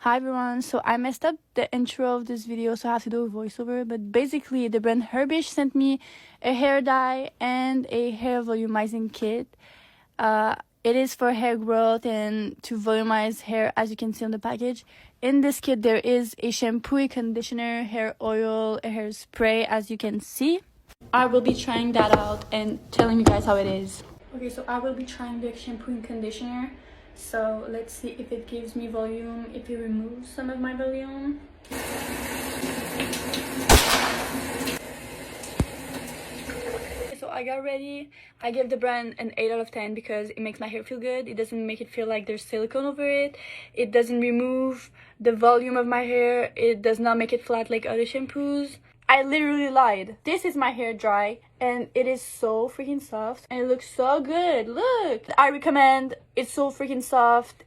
Hi everyone, so I messed up the intro of this video, so I have to do a voiceover, but basically the brand Herbishh sent me a hair dye and a hair volumizing kit. It is for hair growth and to volumize hair, as you can see on the package. In this kit there is a shampoo, a conditioner, hair oil, a hair spray, as you can see. I will be trying that out and telling you guys how it is. Okay, so I will be trying the shampoo and conditioner. So let's see if it gives me volume, if it removes some of my volume. So I got ready. I give the brand an 8 out of 10 because it makes my hair feel good. It doesn't make it feel like there's silicone over it. It doesn't remove the volume of my hair. It does not make it flat like other shampoos. I literally lied. This is my hair dry and it is so freaking soft and it looks so good. Look, I recommend. It's so freaking soft.